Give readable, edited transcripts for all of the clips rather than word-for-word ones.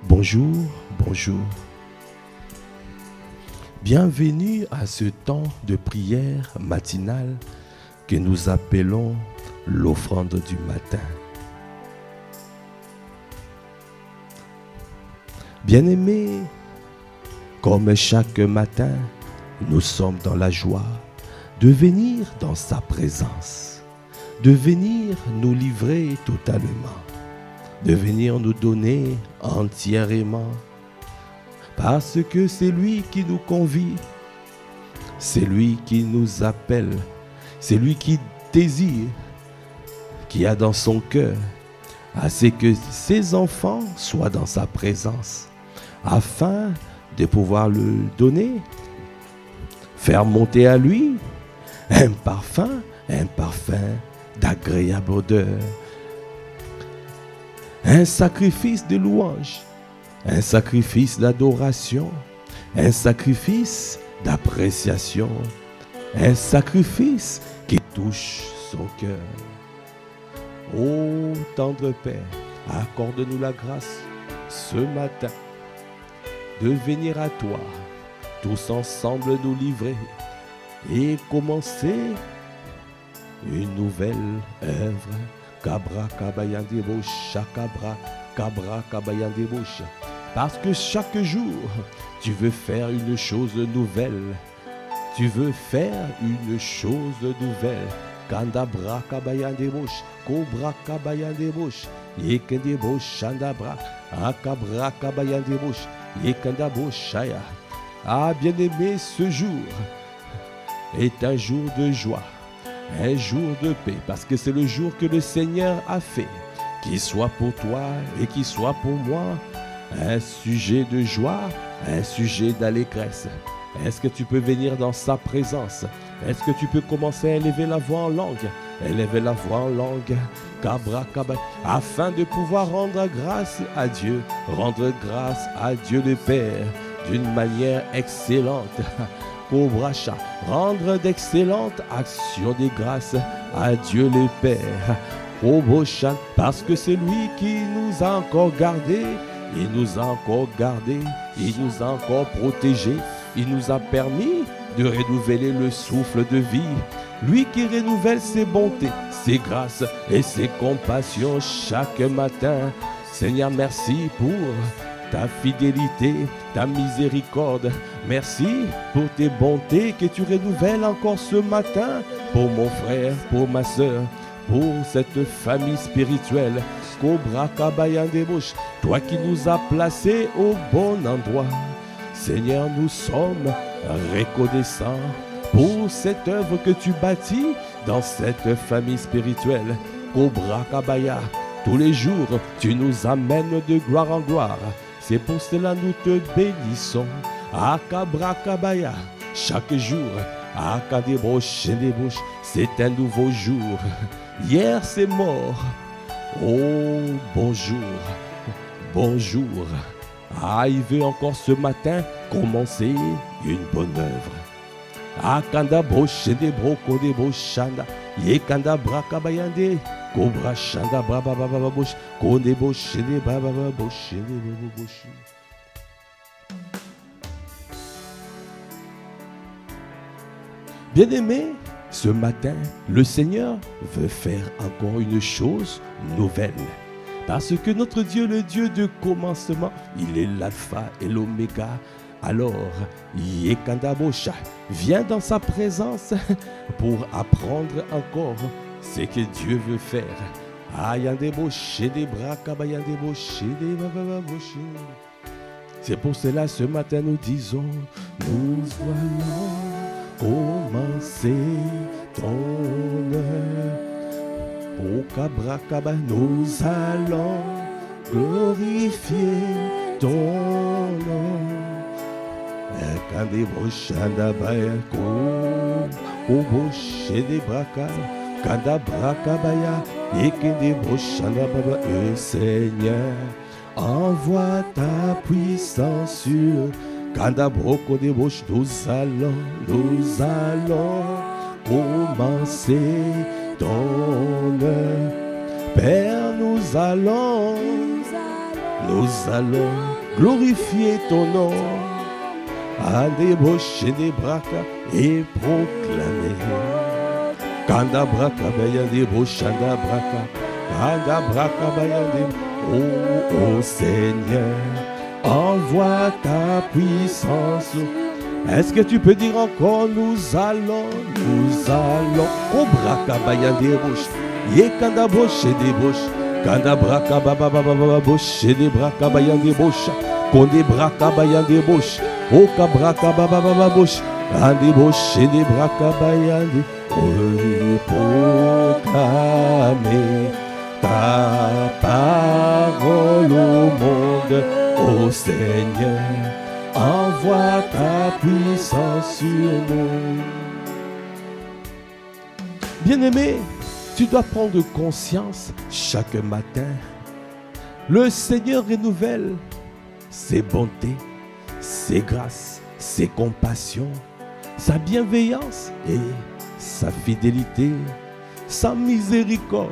Bonjour, bonjour. Bienvenue à ce temps de prière matinale que nous appelons l'offrande du matin. Bien-aimés, comme chaque matin, nous sommes dans la joie de venir dans sa présence, de venir nous livrer totalement, de venir nous donner entièrement, parce que c'est lui qui nous convie, c'est lui qui nous appelle, c'est lui qui désire, qui a dans son cœur, à ce que ses enfants soient dans sa présence, afin de pouvoir le donner, faire monter à lui un parfum d'agréable odeur, un sacrifice de louange, un sacrifice d'adoration, un sacrifice d'appréciation, un sacrifice qui touche son cœur. Ô tendre Père, accorde-nous la grâce ce matin de venir à toi, tous ensemble nous livrer et commencer une nouvelle œuvre. Kabra kabayandebosha, kabra kabayandebosha. Parce que chaque jour, tu veux faire une chose nouvelle. Tu veux faire une chose nouvelle. Kandabra kabayandebosha, kobra kabayandebosha, yekendebosha andabra, akabra kabayandebosha, yekendaboshaya. Ah, bien-aimé, ce jour est un jour de joie, un jour de paix, parce que c'est le jour que le Seigneur a fait, qu'il soit pour toi et qu'il soit pour moi un sujet de joie, un sujet d'allégresse. Est-ce que tu peux venir dans sa présence? Est-ce que tu peux commencer à élever la voix en langue? Élever la voix en langue, kabra, kabra, afin de pouvoir rendre grâce à Dieu, rendre grâce à Dieu le Père d'une manière excellente. Kobracha, rendre d'excellentes actions de grâce à Dieu le Père. Koboshan, parce que c'est lui qui nous a encore gardés, il nous a encore gardés, il nous a encore protégés, il nous a permis de renouveler le souffle de vie. Lui qui renouvelle ses bontés, ses grâces et ses compassions chaque matin. Seigneur, merci pour ta fidélité, ta miséricorde. Merci pour tes bontés que tu renouvelles encore ce matin pour mon frère, pour ma soeur, pour cette famille spirituelle. Kobra kabayandebosha, toi qui nous as placés au bon endroit. Seigneur, nous sommes reconnaissants pour cette œuvre que tu bâtis dans cette famille spirituelle. Kobra kabaya, tous les jours, tu nous amènes de gloire en gloire. C'est pour cela nous te bénissons. Akabra kabaya, chaque jour, akadeboshe deboshe, c'est un nouveau jour. Hier c'est mort. Oh, bonjour, bonjour. Ah, il veut encore ce matin commencer une bonne œuvre. Akanda boshe debro kodeboshanda, yekanda brakabayande. Kobra shanda baba baba bosh, konde bosh de baba bosh de bosh. Bien-aimé, ce matin, le Seigneur veut faire encore une chose nouvelle. Parce que notre Dieu, le Dieu de commencement, il est l'alpha et l'oméga. Alors, Yekandabosha, viens dans sa présence pour apprendre encore ce que Dieu veut faire. C'est pour cela ce matin nous disons, nous allons commencer ton œuvre. Au Kabrakaba, nous allons glorifier ton nom. Et Seigneur, envoie ta puissance sur Kandabroko de Bosch. Nous allons commencer ton œuvre. Père, nous allons nous allons glorifier ton nom. Andeboche des braca et proclamer. Kanda braka bayande boshanda braka. Kanda braka bayande. Oh Seigneur, envoie ta puissance. Est-ce que tu peux dire encore nous allons, au braka bayande bosh. Ye kanda boche des bosh. Kanda braka baba baba boche des braka bayande bosh. Konde braka bayande bosh. O kabraka baba baba bosh. Ande boche des braka bayande. Proclamer ta parole au monde, ô Seigneur, envoie ta puissance sur nous. Bien-aimé, tu dois prendre conscience chaque matin. Le Seigneur renouvelle ses bontés, ses grâces, ses compassions, sa bienveillance et sa fidélité, sa miséricorde.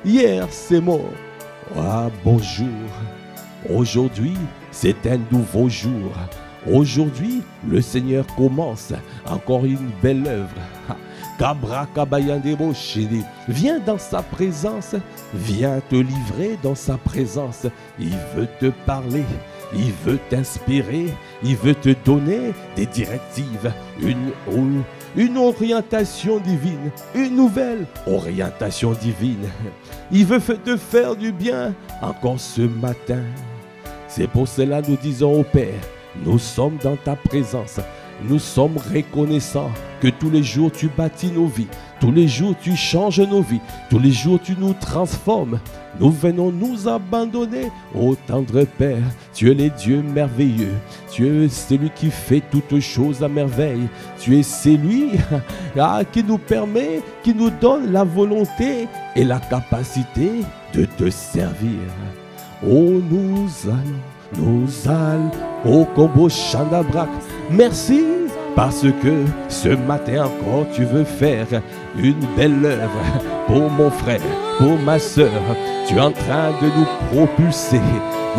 Hier, c'est mort. Ah, bonjour. Aujourd'hui, c'est un nouveau jour. Aujourd'hui, le Seigneur commence encore une belle œuvre. Kabra kabayande boshidi. Viens dans sa présence. Viens te livrer dans sa présence. Il veut te parler. Il veut t'inspirer. Il veut te donner des directives. Une orientation divine. Une nouvelle orientation divine. Il veut te faire du bien encore ce matin. C'est pour cela que nous disons au Père, nous sommes dans ta présence. Nous sommes reconnaissants que tous les jours tu bâtis nos vies. Tous les jours tu changes nos vies. Tous les jours tu nous transformes. Nous venons nous abandonner au tendre Père. Tu es le Dieu merveilleux. Tu es celui qui fait toutes choses à merveille. Tu es celui qui nous permet, qui nous donne la volonté et la capacité de te servir. Oh, nous allons, au combo Chandabrak. Merci parce que ce matin encore tu veux faire une belle œuvre pour mon frère, pour ma soeur. Tu es en train de nous propulser.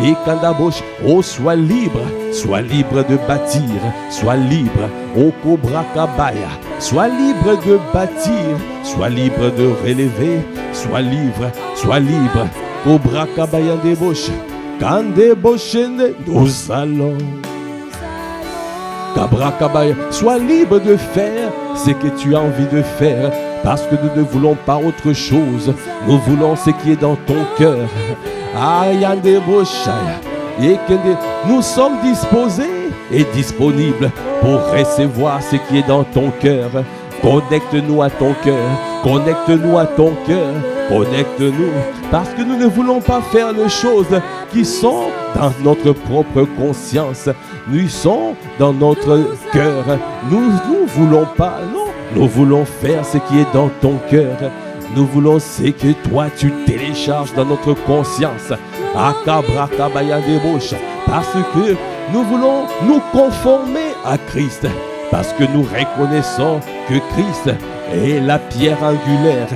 Et Kandabosh, oh, sois libre de bâtir, sois libre, oh Cobra Kabaya, sois libre de bâtir, sois libre de relever, sois libre, Cobra Kabaya Debosh, Kandeboshene, nous allons. Kabra Kabaya, sois libre de faire ce que tu as envie de faire, parce que nous ne voulons pas autre chose, nous voulons ce qui est dans ton cœur. Nous sommes disposés et disponibles pour recevoir ce qui est dans ton cœur. Connecte-nous à ton cœur, connecte-nous à ton cœur, connecte-nous, parce que nous ne voulons pas faire les choses qui sont dans notre propre conscience. Nous sommes dans notre cœur. Nous ne voulons pas, non, nous voulons faire ce qui est dans ton cœur. Nous voulons ce que toi tu télécharges dans notre conscience. Parce que nous voulons nous conformer à Christ. Parce que nous reconnaissons que Christ est la pierre angulaire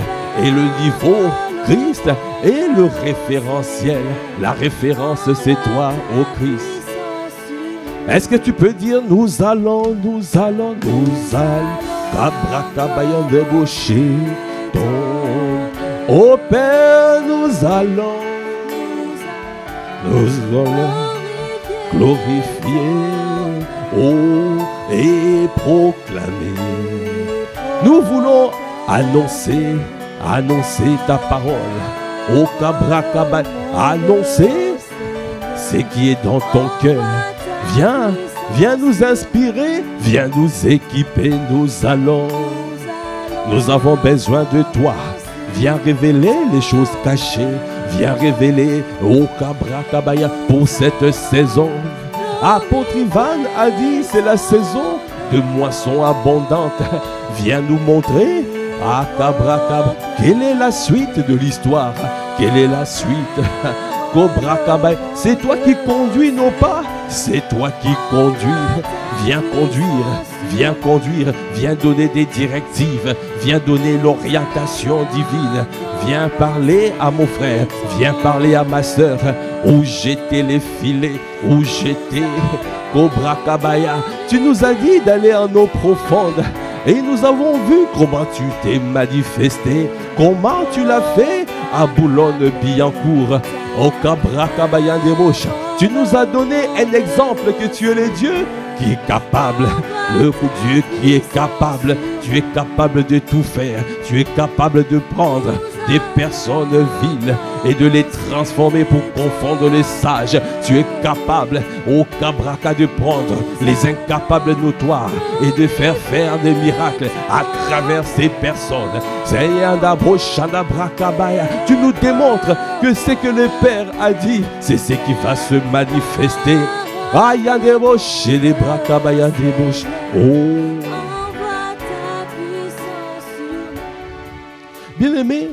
et le niveau. Christ est le référentiel. La référence, c'est toi, ô Christ. Est-ce que tu peux dire nous allons, Kabrakabaya débaucher ton. Ô Père, nous allons glorifier, et proclamer. Nous voulons annoncer ta parole. Ô Kabrakabaya, annoncer ce qui est dans ton cœur. Viens nous inspirer, viens nous équiper, nous avons besoin de toi. Viens révéler les choses cachées, viens révéler au Kabrakabaya pour cette saison. Apôtre Ivan a dit, c'est la saison de moisson abondante. Viens nous montrer à Kabrakabaya quelle est la suite de l'histoire, quelle est la suite. Cobra Kabaya. C'est toi qui conduis nos pas. C'est toi qui conduis. Viens conduire, viens conduire, viens donner des directives, viens donner l'orientation divine, viens parler à mon frère, viens parler à ma soeur, où j'étais les filets, où j'étais, Cobra Kabaya. Tu nous as dit d'aller en eau profonde et nous avons vu comment tu t'es manifesté, comment tu l'as fait à Boulogne-Billancourt, au Cobra Kabaya des Bouches. Tu nous as donné un exemple que tu es le Dieu qui est capable, le Dieu qui est capable, tu es capable de tout faire, tu es capable de prendre des personnes viles et de les transformer pour confondre les sages. Tu es capable, au Cabraca, de prendre les incapables notoires et de faire des miracles à travers ces personnes. Seigneur, tu nous démontres que ce que le Père a dit, c'est ce qui va se manifester. Aïe, des bouches, et les bras cabaya des bouches. Oh. Bien-aimé,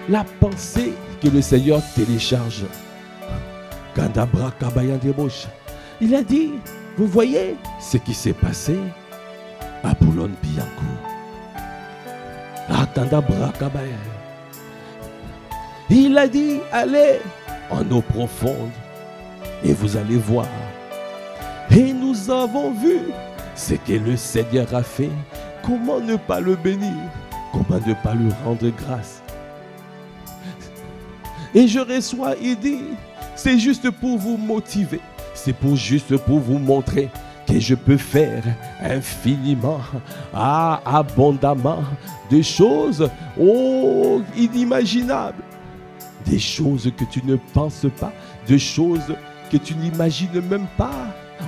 la pensée que le Seigneur télécharge. Kandabra kabaya des bouches. Il a dit, vous voyez ce qui s'est passé à Boulogne-Billancourt. À Kandabra kabaya. Il a dit, allez en eau profonde et vous allez voir. Et nous avons vu ce que le Seigneur a fait. Comment ne pas le bénir? Comment ne pas lui rendre grâce? Et je reçois, il dit, c'est juste pour vous motiver. C'est juste pour vous montrer que je peux faire infiniment, abondamment, des choses inimaginables. Des choses que tu ne penses pas, des choses que tu n'imagines même pas.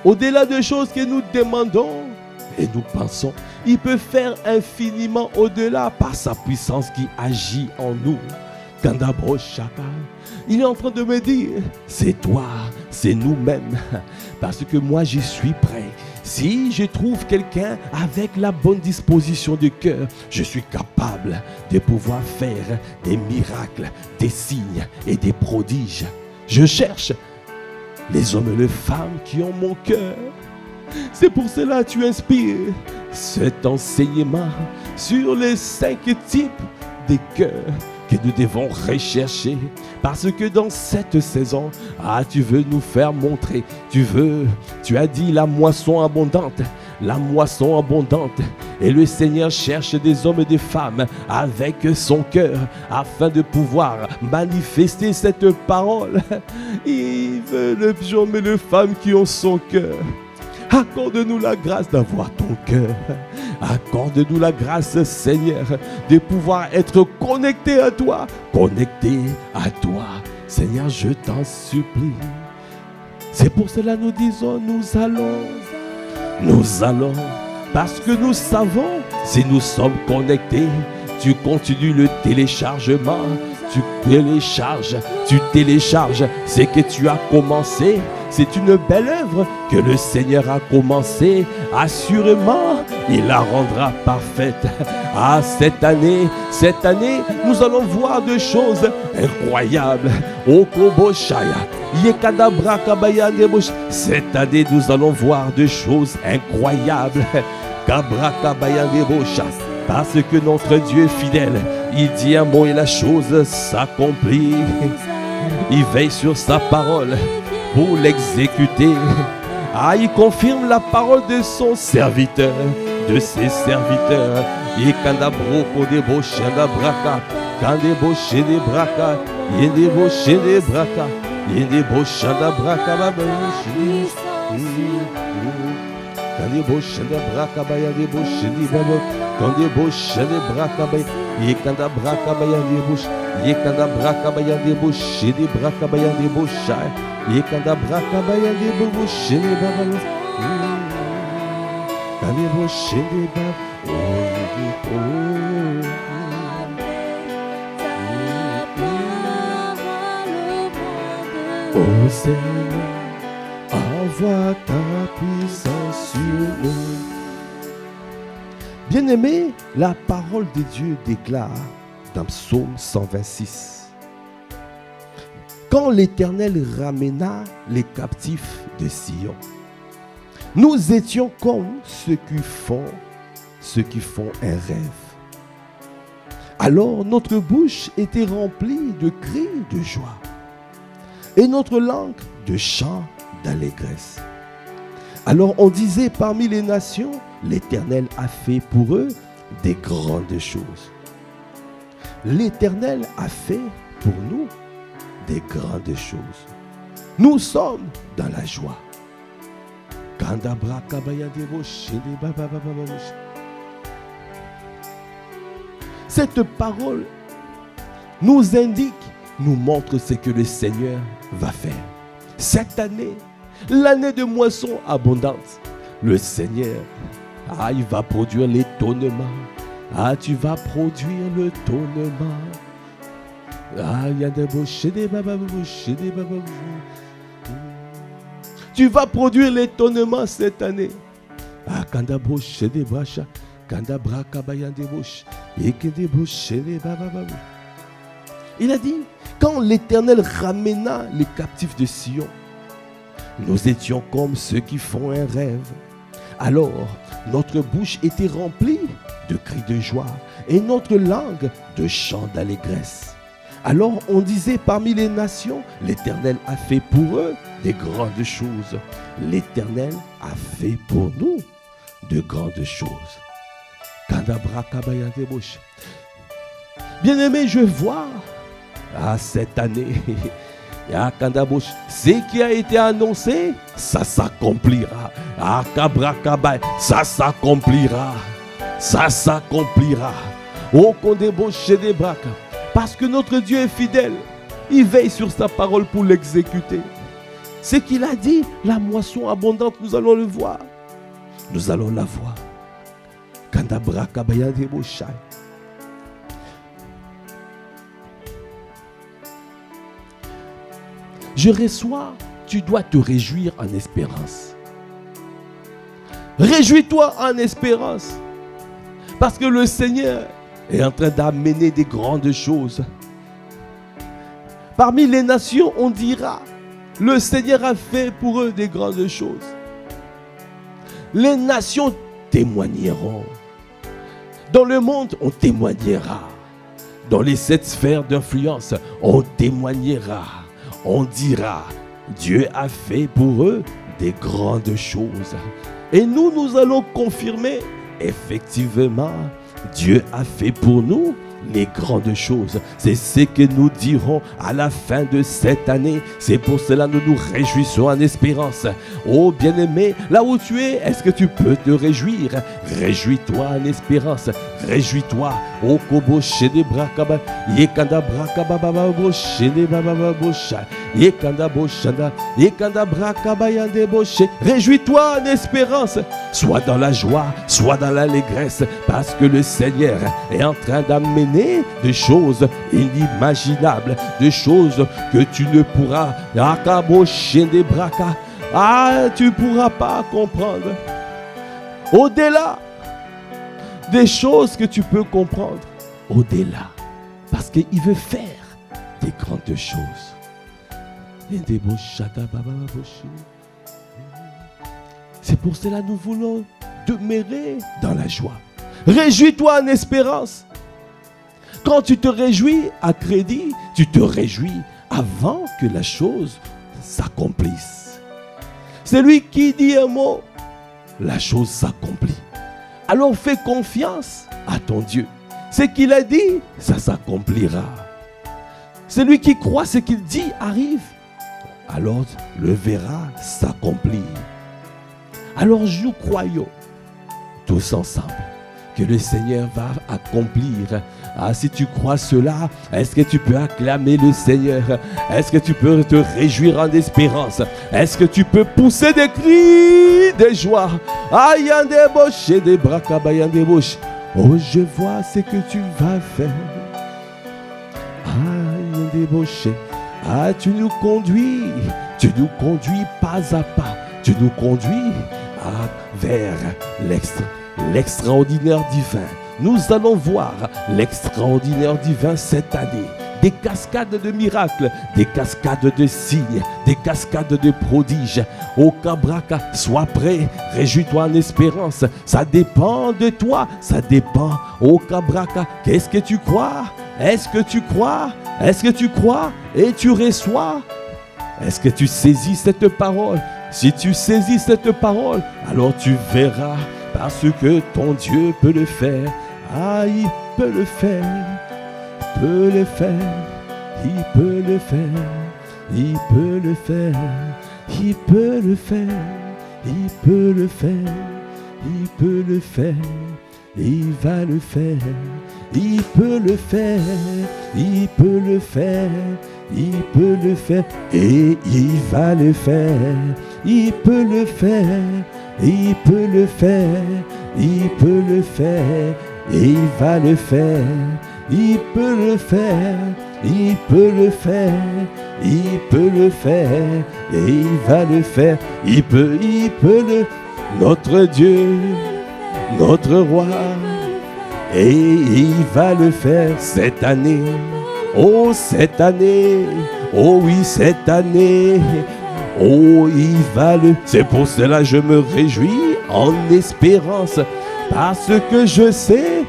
Au-delà des choses que nous demandons et nous pensons, il peut faire infiniment au-delà par sa puissance qui agit en nous. Kandabro Chaka, il est en train de me dire, c'est toi, c'est nous-mêmes, parce que moi je suis prêt. Si je trouve quelqu'un avec la bonne disposition de cœur, je suis capable de pouvoir faire des miracles, des signes et des prodiges. Je cherche les hommes et les femmes qui ont mon cœur. C'est pour cela que tu inspires cet enseignement sur les 5 types de cœurs que nous devons rechercher. Parce que dans cette saison, tu veux nous faire montrer. Tu as dit la moisson abondante. La moisson abondante. Et le Seigneur cherche des hommes et des femmes avec son cœur afin de pouvoir manifester cette parole. Il veut les hommes et les femmes qui ont son cœur. Accorde-nous la grâce d'avoir ton cœur. Accorde-nous la grâce, Seigneur, de pouvoir être connecté à toi. Connecté à toi. Seigneur, je t'en supplie. C'est pour cela que nous disons, nous allons, parce que nous savons, si nous sommes connectés, tu continues le téléchargement, tu télécharges ce que tu as commencé. C'est une belle œuvre que le Seigneur a commencé. Assurément, il la rendra parfaite. Cette année, nous allons voir des choses incroyables. Cette année, nous allons voir des choses incroyables. Parce que notre Dieu est fidèle. Il dit un mot et la chose s'accomplit. Il veille sur sa parole pour l'exécuter. Il confirme la parole de son serviteur, de ses serviteurs. Et quand on débauche la braca, quand débauche les braca, il débauche les braca, il débauche la braca, quand débauche les braca, il débauche les braca, quand débauche les braca, il quand la braca, il débauche, il quand la braca, il débauche les braca, il débauche. Et quand la braca baya de bobo chez les babas, quand les beaux chez les babas, oh Seigneur, envoie ta puissance sur nous. Bien-aimé, la parole de Dieu déclare dans Psaume 126. quand l'Éternel ramena les captifs de Sion. Nous étions comme ceux qui font un rêve. Alors notre bouche était remplie de cris de joie et notre langue de chants d'allégresse. Alors on disait parmi les nations, l'Éternel a fait pour eux des grandes choses. L'Éternel a fait pour nous des grandes choses. Nous sommes dans la joie. Cette parole nous indique, nous montre ce que le Seigneur va faire. Cette année, l'année de moisson abondante, le Seigneur, il va produire l'étonnement. Tu vas produire l'étonnement. Tu vas produire l'étonnement cette année. Il a dit, quand l'Éternel ramena les captifs de Sion, nous étions comme ceux qui font un rêve. Alors, notre bouche était remplie de cris de joie et notre langue de chants d'allégresse. Alors on disait parmi les nations, l'Éternel a fait pour eux des grandes choses. L'Éternel a fait pour nous de grandes choses. Bien-aimé, je vois cette année, ce qui a été annoncé, ça s'accomplira. Ça s'accomplira. Ça s'accomplira. Parce que notre Dieu est fidèle. Il veille sur sa parole pour l'exécuter. Ce qu'il a dit, la moisson abondante, nous allons le voir. Nous allons la voir. Je reçois, tu dois te réjouir en espérance. Réjouis-toi en espérance. Parce que le Seigneur est en train d'amener des grandes choses. Parmi les nations, on dira, le Seigneur a fait pour eux des grandes choses. Les nations témoigneront. Dans le monde, on témoignera. Dans les 7 sphères d'influence, on témoignera. On dira, Dieu a fait pour eux des grandes choses. Et nous allons confirmer, effectivement, Dieu a fait pour nous les grandes choses. C'est ce que nous dirons à la fin de cette année. C'est pour cela que nous nous réjouissons en espérance. Oh bien-aimé, là où tu es, est-ce que tu peux te réjouir? Réjouis-toi en espérance. Réjouis-toi. Oh kobo shede brakaba, yekanda brakaba baba bo shede baba bo sha, yekanda bo shanda, yekanda brakaba yande bo she. Réjouis-toi en espérance. Sois dans la joie, sois dans l'allégresse, parce que le Seigneur est en train d'amener des choses inimaginables, des choses que tu ne pourras, tu ne pourras pas comprendre. Au-delà des choses que tu peux comprendre, au-delà, parce qu'il veut faire des grandes choses. C'est pour cela que nous voulons demeurer dans la joie. Réjouis-toi en espérance. Quand tu te réjouis à crédit, tu te réjouis avant que la chose s'accomplisse. Celui qui dit un mot, la chose s'accomplit. Alors fais confiance à ton Dieu. Ce qu'il a dit, ça s'accomplira. Celui qui croit ce qu'il dit arrive, alors le verra s'accomplir. Alors nous croyons tous ensemble que le Seigneur va accomplir. Si tu crois cela, est-ce que tu peux acclamer le Seigneur? Est-ce que tu peux te réjouir en espérance? Est-ce que tu peux pousser des cris de joie? Oh, je vois ce que tu vas faire. Tu nous conduis pas à pas. Tu nous conduis vers l'extraordinaire divin. Nous allons voir l'extraordinaire divin cette année. des cascades de miracles, des cascades de signes, des cascades de prodiges. Au Cabraca, sois prêt, réjouis-toi en espérance. Ça dépend de toi, ça dépend. Au Cabraca, qu'est-ce que tu crois? Est-ce que tu crois? Est-ce que tu crois et tu reçois? Est-ce que tu saisis cette parole? Si tu saisis cette parole, alors tu verras, parce que ton Dieu peut le faire. Ah, il peut le faire, il peut le faire, il peut le faire, il peut le faire, il peut le faire, il peut le faire, il peut le faire, il va le faire, il peut le faire, il peut le faire, il peut le faire, et il va le faire, il peut le faire, il peut le faire, il peut le faire, et il va le faire, il peut le faire, il peut le faire, il peut le faire, et il va le faire, il peut le, notre Dieu, notre roi, et il va le faire cette année, oh cette année, oh oui cette année, oh il va le, c'est pour cela je me réjouis en espérance, parce que je sais,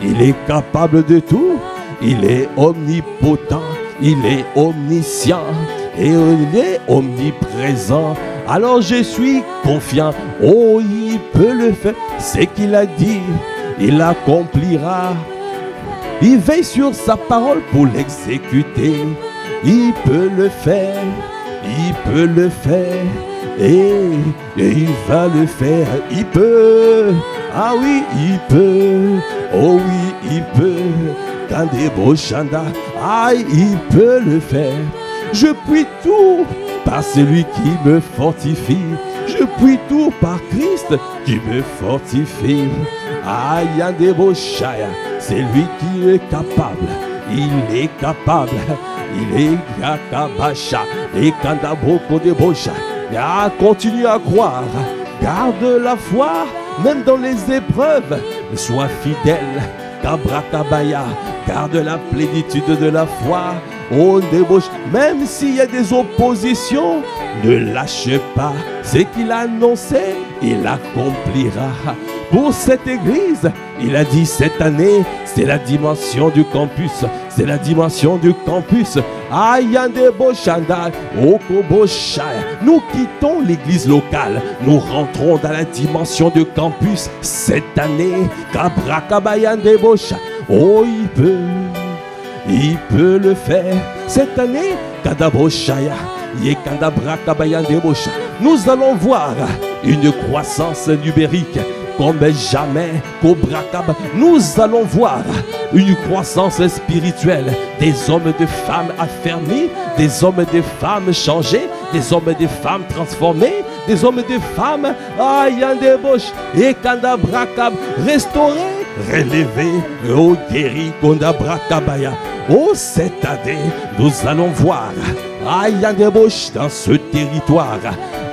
il est capable de tout, il est omnipotent, il est omniscient et il est omniprésent. Alors je suis confiant, oh il peut le faire, c'est qu'il a dit, il l'accomplira. Il veille sur sa parole pour l'exécuter, il peut le faire, il peut le faire, et il va le faire, il peut. Ah oui, il peut, oh oui, il peut, quand des beaux chandas, ah, il peut le faire. Je puis tout par celui qui me fortifie, je puis tout par Christ qui me fortifie. Ah, il y a des beaux chaya, c'est lui qui est capable, il est capable, il est Gakabacha, et quand il y a beaucoup de beaux chaya, continue à croire, garde la foi. Même dans les épreuves, sois fidèle, Kabrakabaya, garde la plénitude de la foi, oh débauche, même s'il y a des oppositions, ne lâche pas, ce qu'il a annoncé, il accomplira. Pour cette église, il a dit cette année, c'est la dimension du campus, c'est la dimension du campus. Ayande Boshanda, Okoboshaya. Nous quittons l'église locale, nous rentrons dans la dimension du campus cette année. Kabrakabayande Bosha. Oh, il peut le faire cette année. Kadaboshaya, Yekadabrakabayande Bosha. Nous allons voir une croissance numérique comme jamais, Kobrakaba. Nous allons voir une croissance spirituelle, des hommes et des femmes affermis, des hommes et des femmes changés, des hommes et des femmes transformés, des hommes et des femmes ayandebosh et kandabrakab restaurés, relevés, oh guéris, kondabrakabaya. Oh cette année, nous allons voir ayandebosh dans ce territoire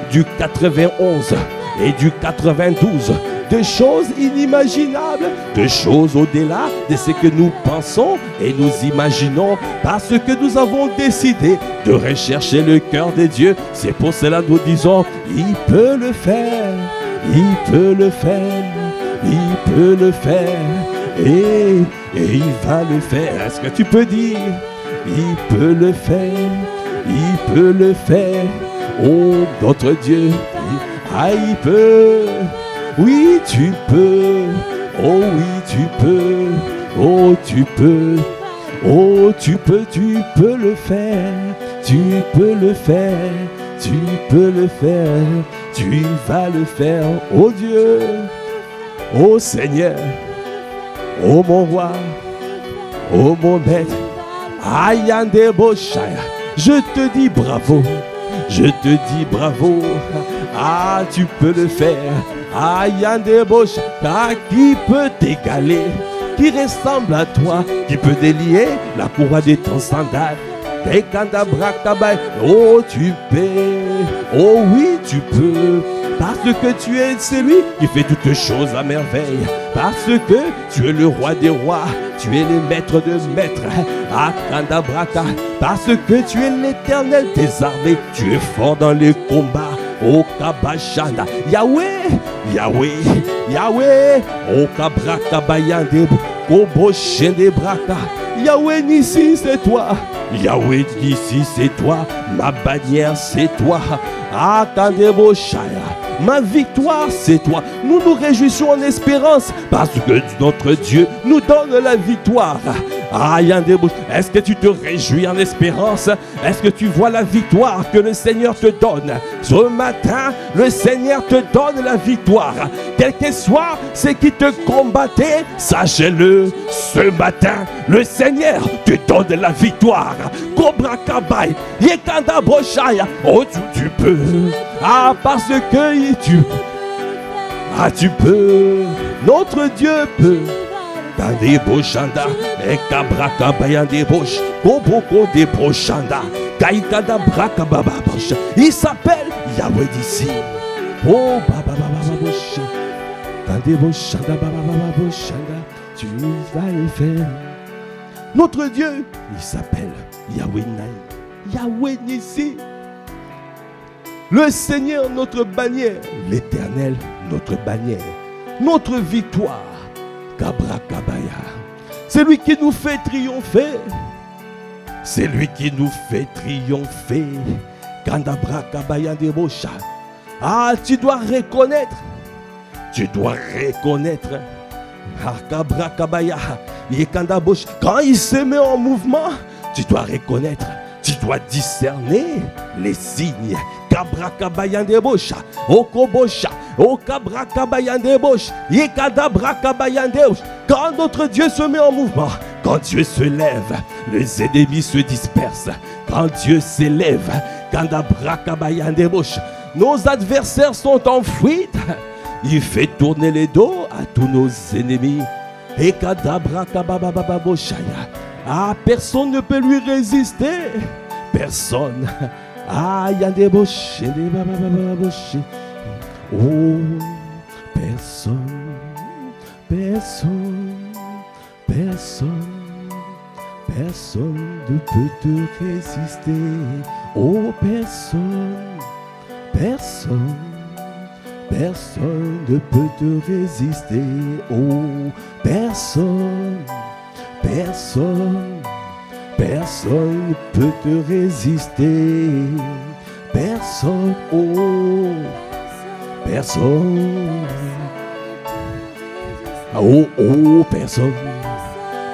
du 91 et du 92. De choses inimaginables, de choses au-delà de ce que nous pensons et nous imaginons, parce que nous avons décidé de rechercher le cœur de Dieu. C'est pour cela que nous disons, il peut le faire, il peut le faire, il peut le faire, et il va le faire. Est-ce que tu peux dire, il peut le faire, il peut le faire, oh notre Dieu, il peut. Oui, tu peux, oh oui, tu peux, oh tu peux, oh tu peux le faire, tu peux le faire, tu peux le faire, tu vas le faire, oh Dieu, oh Seigneur, oh mon roi, oh mon maître, Ayande Boshaya, je te dis bravo, je te dis bravo, ah tu peux le faire. Ayande Bosh, qui peut t'égaler, qui ressemble à toi, qui peut délier la courroie de ton sandal. Oh, tu peux. Oh oui, tu peux. Parce que tu es celui qui fait toutes choses à merveille. Parce que tu es le roi des rois. Tu es le maître de maîtres. Parce que tu es l'éternel des armées. Tu es fort dans les combats. Oh Kabashanda. Yahweh. Yahweh. Yahweh. Oh Kabrakabayande. Koboshende Braka. Yahweh Nissi, c'est toi. Yahweh Nissi, c'est toi. Ma bannière, c'est toi. Akandebo Shaya. Ma victoire, c'est toi. Nous nous réjouissons en espérance parce que notre Dieu nous donne la victoire. Est-ce que tu te réjouis en espérance? Est-ce que tu vois la victoire que le Seigneur te donne? Ce matin, le Seigneur te donne la victoire. Quel que soit ce qui te combattait, sachez-le, ce matin, le Seigneur te donne la victoire. Cobra Kabai, Yekanda Broshaya. Oh, tu peux. Ah, parce que tu peux. Ah, tu peux. Notre Dieu peut. Kande Boshanda, Ekabraka Bayande Bosh, Koboko de Boshanda, Kaikada Braka Baba Bosh. Il s'appelle Yahweh d'ici. Oh, Baba Baba Bosh. Kande Boshanda, Baba Baba Boshanda. Tu vas le faire. Notre Dieu, il s'appelle Yahweh Naï. Yahweh Nissi. Le Seigneur, notre bannière. L'Éternel, notre bannière. Notre victoire. Kabrakabaya. C'est lui qui nous fait triompher. C'est lui qui nous fait triompher. Kandabrakabaya de Bosha. Ah, tu dois reconnaître. Tu dois reconnaître. Kabrakabaya. Quand il se met en mouvement, tu dois reconnaître. Tu dois discerner les signes. Kabrakabayandebosha, Okobosha, Okabrakabayandebosh, Yekadabrakabayandebosh. Quand notre Dieu se met en mouvement, quand Dieu se lève, les ennemis se dispersent. Quand Dieu s'élève, Kandabrakabayandebosh, nos adversaires sont en fuite. Il fait tourner les dos à tous nos ennemis. Ekadabrakababababoshaya. Ah, personne ne peut lui résister. Personne. Ah, il y a des bouches, des bababababouches. Oh, personne, personne, personne, personne ne peut te résister. Oh, personne, personne, personne ne peut te résister. Oh, personne, personne. Personne ne peut te résister. Personne, oh, personne. Oh, oh, personne.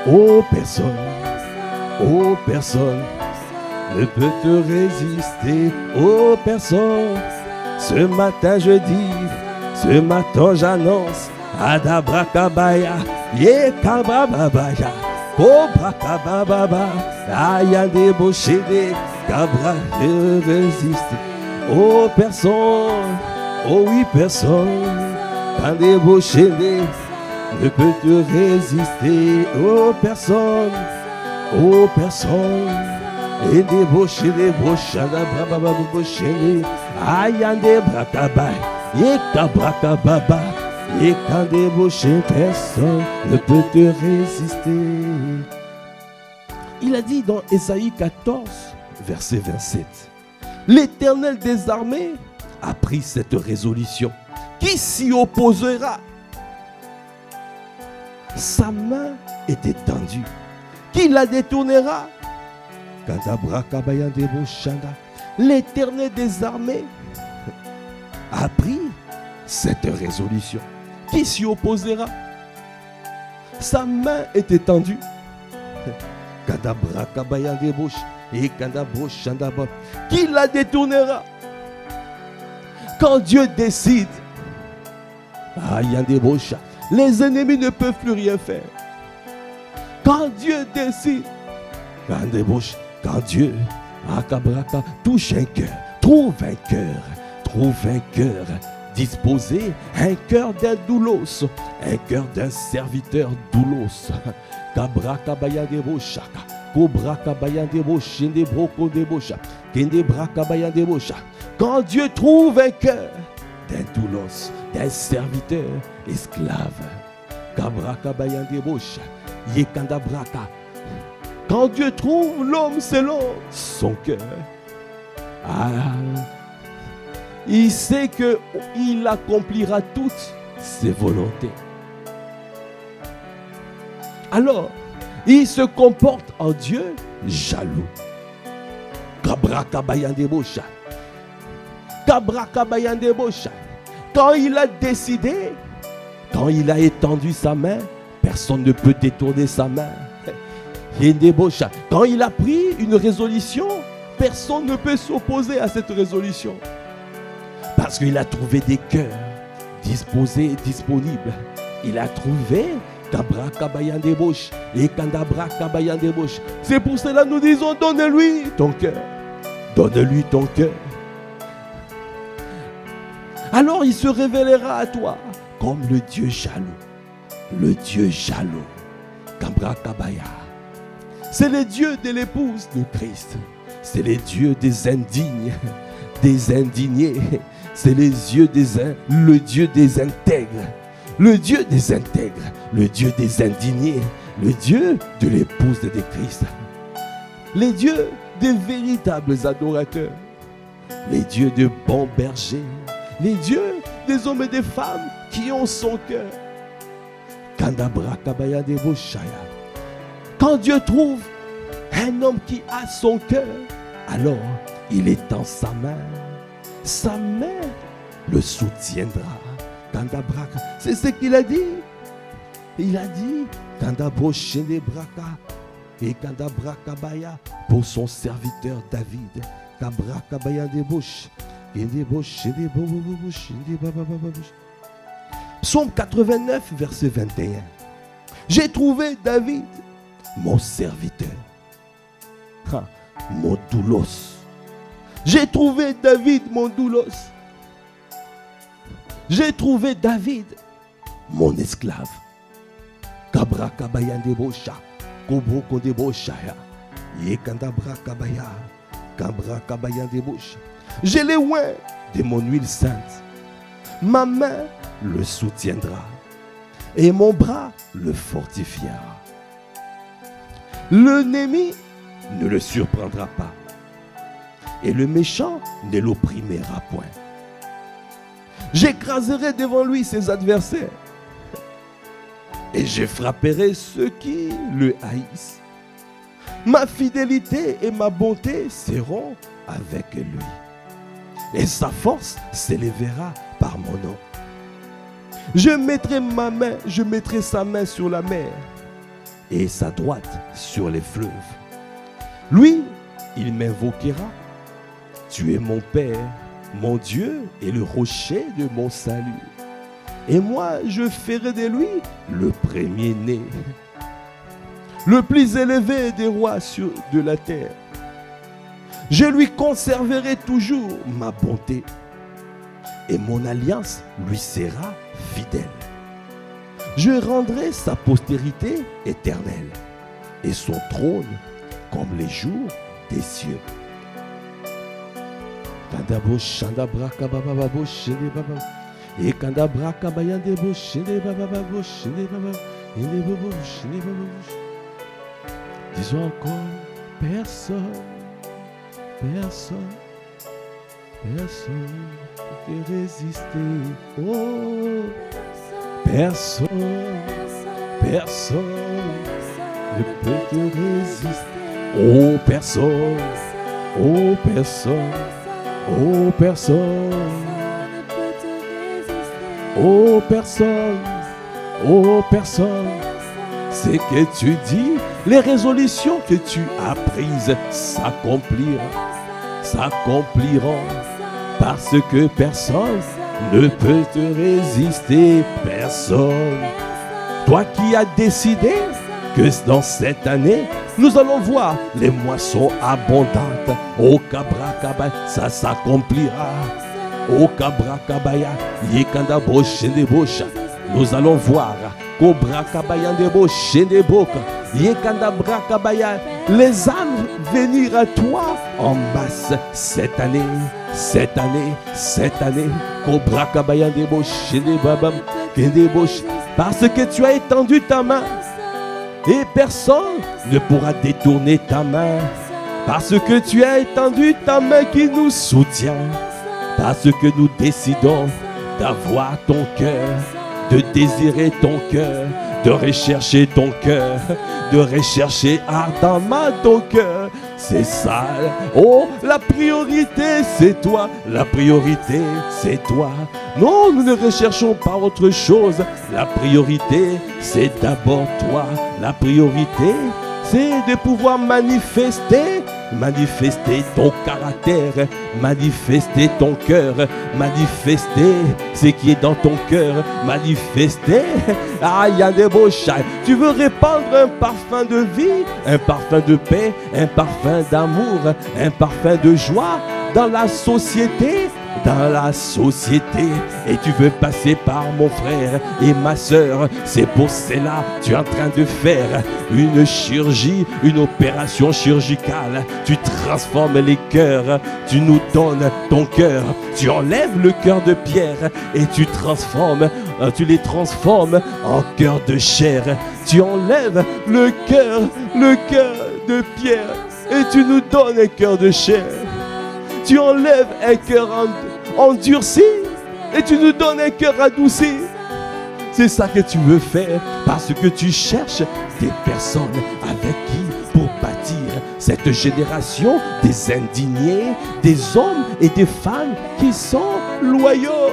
Oh, personne. Oh, personne ne peut te résister. Oh, personne. Ce matin je dis, ce matin j'annonce. Adabrakabaya, Yekabababaya. Kobrakabababa. Aïe, débauché des cabras, je résiste. Oh, personne, oh oui, personne, quand débauché ne peut te résister. Oh, personne, et débauché des brochades, brababa, débauché. Aïe, débrakaba, et kabrakababa, et quand débauché, personne ne peut te résister. Il a dit dans Ésaïe 14, verset 27, l'Éternel des armées a pris cette résolution. Qui s'y opposera? Sa main est étendue. Qui la détournera? L'Éternel des armées a pris cette résolution. Qui s'y opposera? Sa main est étendue. Qui la détournera? Quand Dieu décide, les ennemis ne peuvent plus rien faire. Quand Dieu décide, quand Dieu touche un cœur, trouve un cœur disposé, un cœur d'un doulos, un cœur d'un serviteur doulos. Quand Dieu trouve un cœur d'un doulos, d'un serviteur esclave, quand Dieu trouve l'homme selon son cœur, il sait qu'il accomplira toutes ses volontés. Alors, il se comporte en Dieu jaloux. Quand il a décidé, quand il a étendu sa main, personne ne peut détourner sa main. Quand il a pris une résolution, personne ne peut s'opposer à cette résolution. Parce qu'il a trouvé des cœurs disposés et disponibles. Il a trouvé c'est pour cela que nous disons, donne-lui ton cœur. Donne-lui ton cœur. Alors il se révélera à toi comme le Dieu jaloux. Le Dieu jaloux. C'est le Dieu de l'épouse de Christ. C'est le Dieu des indignes, des indignés. C'est le Dieu des intègres. Le Dieu des intègres, le Dieu des indignés, le Dieu de l'épouse de Christ. Les dieux des véritables adorateurs. Les dieux de bons bergers. Les dieux des hommes et des femmes qui ont son cœur. Quand Dieu trouve un homme qui a son cœur, alors il étend sa main. Sa main le soutiendra. C'est ce qu'il a dit. Il a dit pour son serviteur David. Psaume 89, verset 21. J'ai trouvé David, mon serviteur, mon doulos. J'ai trouvé David, mon doulos. J'ai trouvé David, mon esclave. J'ai les oins de mon huile sainte. Ma main le soutiendra et mon bras le fortifiera. L'ennemi ne le surprendra pas et le méchant ne l'opprimera point. J'écraserai devant lui ses adversaires et je frapperai ceux qui le haïssent. Ma fidélité et ma bonté seront avec lui et sa force s'élèvera par mon nom. Je mettrai sa main sur la mer et sa droite sur les fleuves. Lui, il m'invoquera. Tu es mon Père, mon Dieu et le rocher de mon salut. Et moi, je ferai de lui le premier-né, le plus élevé des rois de la terre. Je lui conserverai toujours ma bonté et mon alliance lui sera fidèle. Je rendrai sa postérité éternelle et son trône comme les jours des cieux. Disons encore, personne ne peut résister. Oh, personne ne peut te résister. Oh, personne, oh, personne, oh, personne, oh, personne, oh, personne. Ce que tu dis, les résolutions que tu as prises s'accompliront, parce que personne ne peut te résister, personne. Toi qui as décidé que dans cette année, nous allons voir les moissons abondantes. Au Kabrakabaya, ça s'accomplira. Au Kabrakabaya, Yekanda Boshendebosha. Nous allons voir Kobrakabaya Ndebo Shendeboka. Yekanda Brakabaya, les âmes venir à toi en masse cette année, cette année, cette année. Parce que tu as étendu ta main et personne ne pourra détourner ta main. Parce que tu as étendu ta main qui nous soutient. Parce que nous décidons d'avoir ton cœur, de désirer ton cœur, de rechercher ton cœur, de rechercher ardemment ton cœur. C'est ça. Oh, la priorité, c'est toi. La priorité, c'est toi. Non, nous ne recherchons pas autre chose. La priorité, c'est d'abord toi. La priorité, c'est de pouvoir manifester ton caractère, manifester ton cœur, manifester ce qui est dans ton cœur, manifester. Ah, il y a des beaux chats. Tu veux répandre un parfum de vie, un parfum de paix, un parfum d'amour, un parfum de joie dans la société. Dans la société, et tu veux passer par mon frère et ma soeur. C'est pour cela que tu es en train de faire une chirurgie, une opération chirurgicale. Tu transformes les cœurs, tu nous donnes ton cœur, tu enlèves le cœur de pierre et tu les transformes en cœur de chair. Tu enlèves le cœur de pierre et tu nous donnes un cœur de chair. Tu enlèves un cœur endurci et tu nous donnes un cœur adouci. C'est ça que tu veux faire parce que tu cherches des personnes avec qui pour bâtir cette génération des indignés, des hommes et des femmes qui sont loyaux,